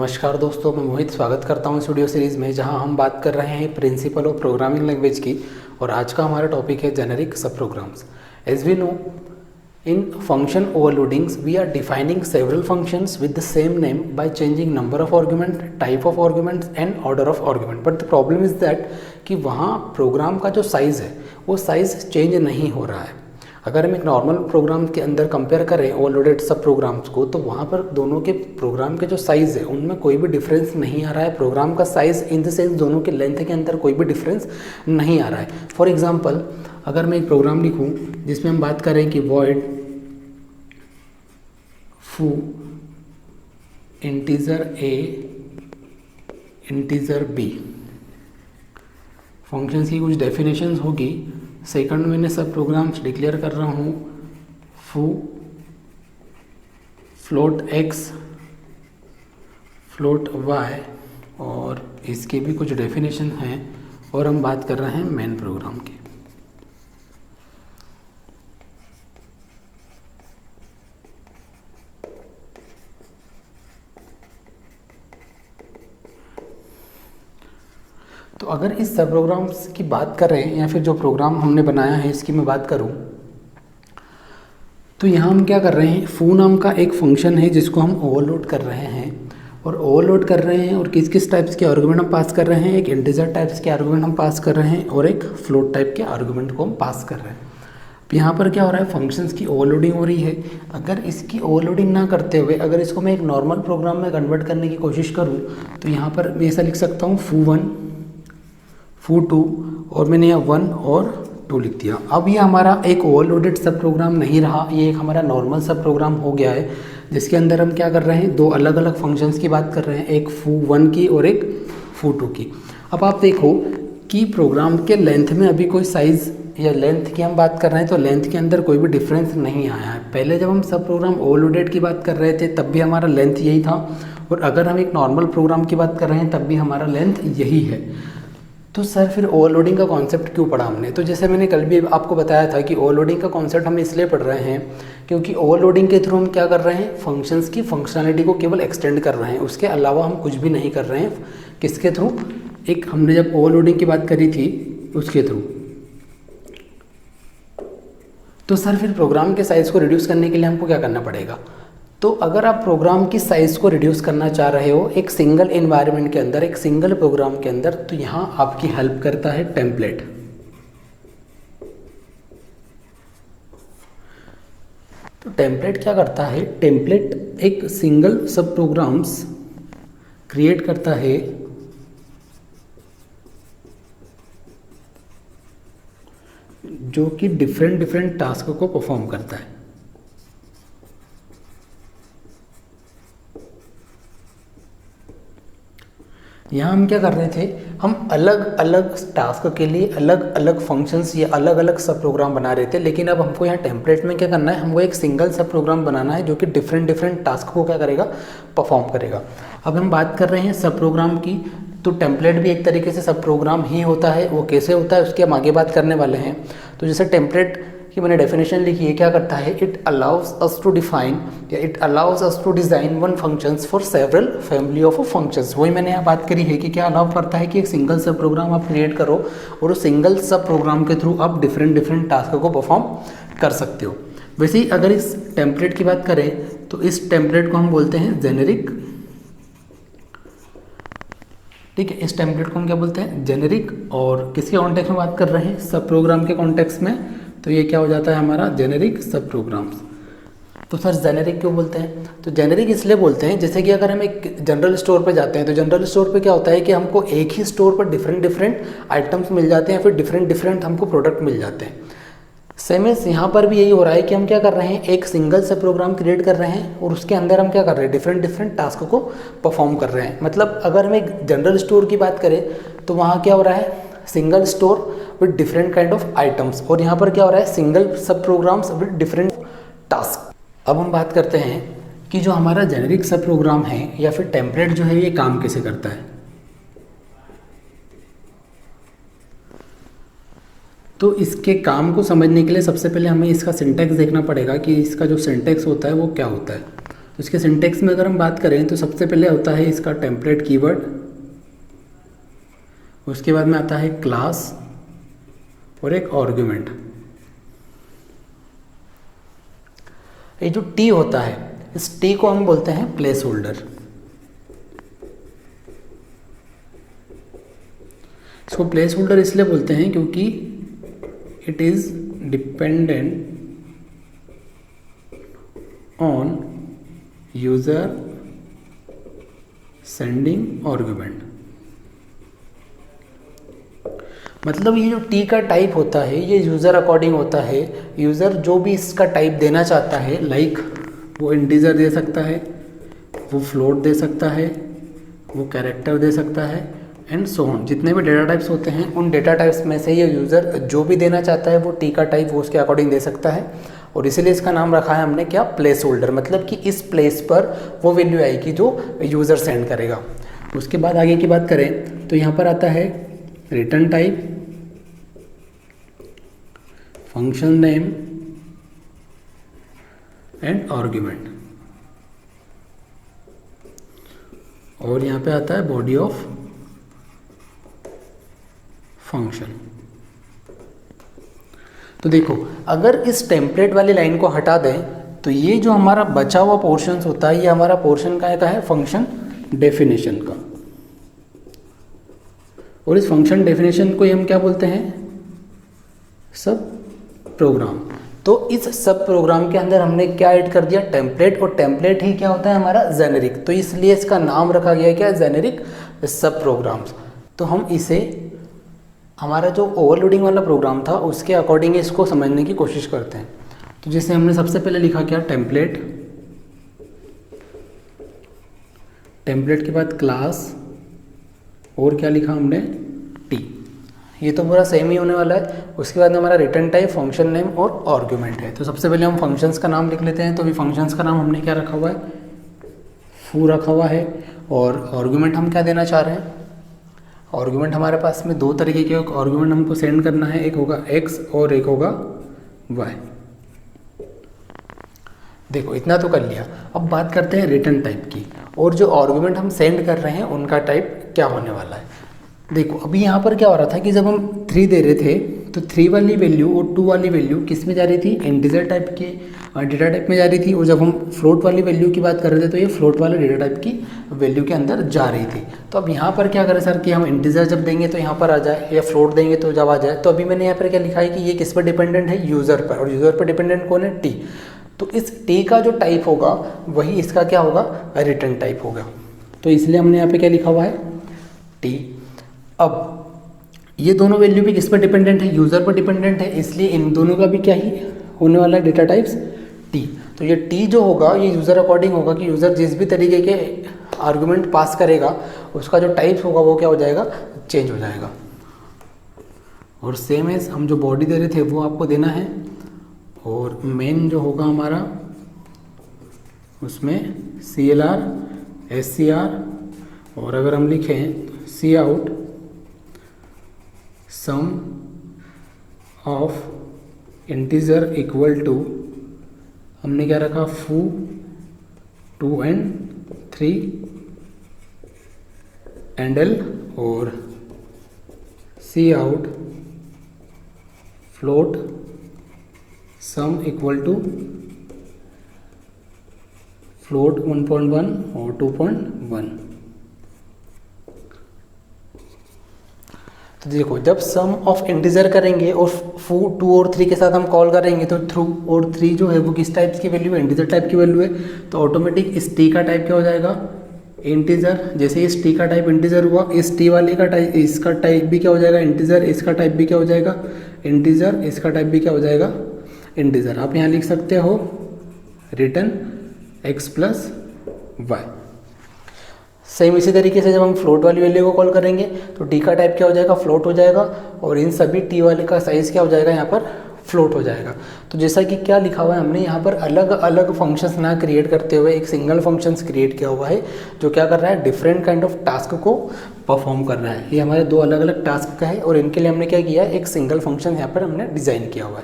नमस्कार दोस्तों, मैं मोहित स्वागत करता हूं इस वीडियो सीरीज़ में जहां हम बात कर रहे हैं प्रिंसिपल ऑफ प्रोग्रामिंग लैंग्वेज की। और आज का हमारा टॉपिक है generic sub programs. As we know, in function overloadings we are defining several functions with the same name by changing number of argument, type of arguments and order of argument. But the problem is that कि वहाँ programme का जो size है वो size change नहीं हो रहा है। अगर हम एक नॉर्मल प्रोग्राम के अंदर कंपेयर करें ओवरलोडेड सब प्रोग्राम्स को, तो वहाँ पर दोनों के प्रोग्राम के जो साइज़ है उनमें कोई भी डिफरेंस नहीं आ रहा है। प्रोग्राम का साइज़ इन द सेंस दोनों के लेंथ के अंदर कोई भी डिफरेंस नहीं आ रहा है। फॉर एग्जांपल, अगर मैं एक प्रोग्राम लिखूँ जिसमें हम बात करें कि void foo integer A integer B, functions की कुछ डेफिनेशंस होगी। सेकंड में सब प्रोग्राम्स डिक्लेयर कर रहा हूँ फू फ्लोट एक्स फ्लोट वाई, और इसके भी कुछ डेफिनेशन हैं। और हम बात कर रहे हैं मेन प्रोग्राम की। तो अगर इस सब प्रोग्राम्स की बात करें या फिर जो प्रोग्राम हमने बनाया है इसकी मैं बात करूं, तो यहाँ हम क्या कर रहे हैं, फू नाम का एक फंक्शन है जिसको हम ओवरलोड कर रहे हैं। और ओवरलोड कर रहे हैं और किस किस टाइप्स के आर्गुमेंट हम पास कर रहे हैं। एक इंटीजर टाइप्स के आर्गुमेंट हम पास कर रहे हैं और एक फ्लोट टाइप के आर्गुमेंट को हम पास कर रहे हैं। अब यहाँ पर क्या हो रहा है, फंक्शंस की ओवरलोडिंग हो रही है। अगर इसकी ओवरलोडिंग ना करते हुए अगर इसको मैं एक नॉर्मल प्रोग्राम में कन्वर्ट करने की कोशिश करूँ, तो यहाँ पर मैं ऐसा लिख सकता हूँ फू वन फू टू, और मैंने यहाँ 1 और 2 लिख दिया। अब ये हमारा एक ओवरलोडेड सब प्रोग्राम नहीं रहा, ये एक हमारा नॉर्मल सब प्रोग्राम हो गया है जिसके अंदर हम क्या कर रहे हैं, दो अलग अलग फंक्शंस की बात कर रहे हैं, एक फू 1 की और एक फू 2 की। अब आप देखो कि प्रोग्राम के लेंथ में अभी कोई साइज़ या लेंथ की हम बात कर रहे हैं तो लेंथ के अंदर कोई भी डिफरेंस नहीं आया है। पहले जब हम सब प्रोग्राम ओवरलोडेड की बात कर रहे थे तब भी हमारा लेंथ यही था, और अगर हम एक नॉर्मल प्रोग्राम की बात कर रहे हैं तब भी हमारा लेंथ यही है। तो सर फिर ओवरलोडिंग का कॉन्सेप्ट क्यों पढ़ा हमने? तो जैसे मैंने कल भी आपको बताया था कि ओवरलोडिंग का कॉन्सेप्ट हम इसलिए पढ़ रहे हैं क्योंकि ओवरलोडिंग के थ्रू हम क्या कर रहे हैं, फंक्शंस की फंक्शनैलिटी को केवल एक्सटेंड कर रहे हैं, उसके अलावा हम कुछ भी नहीं कर रहे हैं। किसके थ्रू? एक हमने जब ओवरलोडिंग की बात करी थी उसके थ्रू। तो सर फिर प्रोग्राम के साइज़ को रिड्यूस करने के लिए हमको क्या करना पड़ेगा? तो अगर आप प्रोग्राम की साइज़ को रिड्यूस करना चाह रहे हो एक सिंगल एनवायरनमेंट के अंदर, एक सिंगल प्रोग्राम के अंदर, तो यहाँ आपकी हेल्प करता है टेम्पलेट। तो टेम्पलेट क्या करता है, टेम्पलेट एक सिंगल सब प्रोग्राम्स क्रिएट करता है जो कि डिफरेंट टास्क को परफॉर्म करता है। यहाँ हम क्या कर रहे थे, हम अलग अलग टास्क के लिए अलग अलग फंक्शंस या अलग अलग सब प्रोग्राम बना रहे थे, लेकिन अब हमको यहाँ टेम्पलेट में क्या करना है, हमको एक सिंगल सब प्रोग्राम बनाना है जो कि डिफरेंट टास्क को क्या करेगा, परफॉर्म करेगा। अब हम बात कर रहे हैं सब प्रोग्राम की, तो टेम्पलेट भी एक तरीके से सब प्रोग्राम ही होता है। वो कैसे होता है उसकी हम आगे बात करने वाले हैं। तो जैसे टेम्पलेट कि मैंने डेफिनेशन लिखी है, क्या करता है, it allows us to define या it allows us to design one functions for several family of functions. वही मैंने यहाँ बात करी है कि क्या अलाउ करता है कि एक सिंगल सब प्रोग्राम आप क्रिएट करो और उस सिंगल सब प्रोग्राम के थ्रू आप डिफरेंट टास्क को परफॉर्म कर सकते हो। वैसे ही अगर इस टेम्पलेट की बात करें तो इस टेम्पलेट को हम बोलते हैं जेनेरिक। ठीक है, इस टेम्पलेट को हम क्या बोलते हैं, जेनेरिक। और किसके कॉन्टेक्स्ट में बात कर रहे हैं, सब प्रोग्राम के कॉन्टेक्स्ट में, तो ये क्या हो जाता है हमारा जेनेरिक सब प्रोग्राम्स। तो सर जेनेरिक क्यों बोलते हैं? तो जेनेरिक इसलिए बोलते हैं जैसे कि अगर हम एक जनरल स्टोर पे जाते हैं तो जनरल स्टोर पे क्या होता है कि हमको एक ही स्टोर पर डिफरेंट आइटम्स मिल जाते हैं, फिर डिफरेंट हमको प्रोडक्ट मिल जाते हैं। सेम एज यहाँ पर भी यही हो रहा है कि हम क्या कर रहे हैं, एक सिंगल सब प्रोग्राम क्रिएट कर रहे हैं और उसके अंदर हम क्या कर रहे हैं, डिफरेंट टास्क को परफॉर्म कर रहे हैं। मतलब अगर हम एक जनरल स्टोर की बात करें तो वहाँ क्या हो रहा है, single store with different kind of items, और यहाँ पर क्या हो रहा है, सिंगल सब प्रोग्राम्स विद डिफरेंट टास्क। अब हम बात करते हैं कि जो हमारा जेनेरिक सब प्रोग्राम है या फिर टेम्पलेट जो है ये काम कैसे करता है। तो इसके काम को समझने के लिए सबसे पहले हमें इसका सिंटैक्स देखना पड़ेगा कि इसका जो सिंटैक्स होता है वो क्या होता है। तो इसके सिंटेक्स में अगर हम बात करें तो सबसे पहले होता है इसका टेम्पलेट कीवर्ड, उसके बाद में आता है क्लास और एक आर्गुमेंट। ये जो टी होता है, इस टी को हम बोलते हैं प्लेस होल्डर। इसको प्लेस होल्डर इसलिए बोलते हैं क्योंकि it is dependent on user sending argument. मतलब ये जो टी का टाइप होता है ये यूज़र अकॉर्डिंग होता है। यूज़र जो भी इसका टाइप देना चाहता है, लाइक वो इंटीजर दे सकता है, वो फ्लोट दे सकता है, वो कैरेक्टर दे सकता है एंड सो ऑन। जितने भी डेटा टाइप्स होते हैं उन डेटा टाइप्स में से ये यूज़र जो भी देना चाहता है वो टी का टाइप वो उसके अकॉर्डिंग दे सकता है। और इसीलिए इसका नाम रखा है हमने क्या, प्लेस होल्डर। मतलब कि इस प्लेस पर वो वैल्यू आएगी जो यूज़र सेंड करेगा। उसके बाद आगे की बात करें तो यहाँ पर आता है return type, function name and argument, और यहाँ पे आता है बॉडी ऑफ फंक्शन। तो देखो, अगर इस टेम्पलेट वाली लाइन को हटा दें तो ये जो हमारा बचा हुआ पोर्शन होता है ये हमारा पोर्शन का है फंक्शन डेफिनेशन का। और इस फंक्शन डेफिनेशन को हम क्या बोलते हैं, सब प्रोग्राम। तो इस सब प्रोग्राम के अंदर हमने क्या ऐड कर दिया, टेम्पलेट। और टेम्पलेट ही क्या होता है हमारा, जेनेरिक। तो इसलिए इसका नाम रखा गया क्या, जेनेरिक सब प्रोग्राम्स। तो हम इसे हमारा जो ओवरलोडिंग वाला प्रोग्राम था उसके अकॉर्डिंग इसको समझने की कोशिश करते हैं। तो जैसे हमने सबसे पहले लिखा क्या, टेम्पलेट, टेम्पलेट के बाद क्लास, और क्या लिखा हमने, टी। ये तो पूरा सेम ही होने वाला है। उसके बाद हमारा रिटर्न टाइप, फंक्शन नेम और आर्गुमेंट है। तो सबसे पहले हम फंक्शंस का नाम लिख लेते हैं। तो अभी फंक्शंस का नाम हमने क्या रखा हुआ है, फू रखा हुआ है। और आर्गुमेंट हम क्या देना चाह रहे हैं, आर्गुमेंट हमारे पास में दो तरीके के आर्गुमेंट हमको सेंड करना है, एक होगा x और एक होगा y। देखो इतना तो कर लिया। अब बात करते हैं रिटर्न टाइप की, और जो आर्गुमेंट हम सेंड कर रहे हैं उनका टाइप क्या होने वाला है। देखो अभी यहाँ पर क्या हो रहा था कि जब हम 3 दे रहे थे तो 3 वाली वैल्यू और 2 वाली वैल्यू किस में जा रही थी, इंटीजर टाइप के डेटा टाइप में जा रही थी। और जब हम फ्लोट वाली वैल्यू की बात कर रहे थे तो ये फ्लोट वाले डेटा टाइप की वैल्यू के अंदर जा रही थी। तो अब यहाँ पर क्या करें सर कि हम इंटीजर जब देंगे तो यहाँ पर आ जाए, या फ्लोट देंगे तो जब आ जाए। तो अभी मैंने यहाँ पर क्या लिखा है कि ये किस पर डिपेंडेंट है, यूज़र पर। और यूज़र पर डिपेंडेंट कौन है, टी। तो इस टी का जो टाइप होगा वही इसका क्या होगा, रिटर्न टाइप होगा। तो इसलिए हमने यहाँ पे क्या लिखा हुआ है, टी। अब ये दोनों वैल्यू भी किस पर डिपेंडेंट है, यूज़र पर डिपेंडेंट है। इसलिए इन दोनों का भी क्या ही होने वाला है, डेटा टाइप्स टी। तो ये टी जो होगा ये यूज़र अकॉर्डिंग होगा कि यूज़र जिस भी तरीके के आर्गुमेंट पास करेगा उसका जो टाइप्स होगा वो क्या हो जाएगा, चेंज हो जाएगा। और सेम एज हम जो बॉडी दे रहे थे वो आपको देना है। और मेन जो होगा हमारा उसमें CLR, SCR, और अगर हम लिखें cout sum of integer equal to, हमने क्या रखा, फू 2 and 3 एंड एल। और cout float sum equal to float 1.1 और 2.1। तो देखो जब सम ऑफ इंटीजर करेंगे और फू 2 और 3 के साथ हम कॉल करेंगे तो 2 और 3 जो है वो किस टाइप की वैल्यू है, इंटीजर टाइप की वैल्यू है। तो ऑटोमेटिक इस टी का टाइप क्या हो जाएगा, इंटीजर। जैसे इस टी का टाइप इंटीजर हुआ, इस टी वाले का टाइप, इसका टाइप भी क्या हो जाएगा, इंटीजर। इसका टाइप भी क्या हो जाएगा, इंटीजर। इसका टाइप भी क्या हो जाएगा, इंटीजर। आप यहाँ लिख सकते हो रिटर्न x + y। सेम इसी तरीके से जब हम फ्लोट वाली वैल्यू को कॉल करेंगे तो टी का टाइप क्या हो जाएगा, फ्लोट हो जाएगा। और इन सभी टी वाले का साइज़ क्या हो जाएगा, यहाँ पर फ्लोट हो जाएगा। तो जैसा कि क्या लिखा हुआ है, हमने यहाँ पर अलग अलग फंक्शंस ना क्रिएट करते हुए एक सिंगल फंक्शंस क्रिएट किया हुआ है जो क्या कर रहा है, डिफरेंट काइंड ऑफ टास्क को परफॉर्म कर रहा है। ये हमारे 2 अलग अलग टास्क का है और इनके लिए हमने क्या किया है, एक सिंगल फंक्शन यहाँ पर हमने डिज़ाइन किया हुआ है।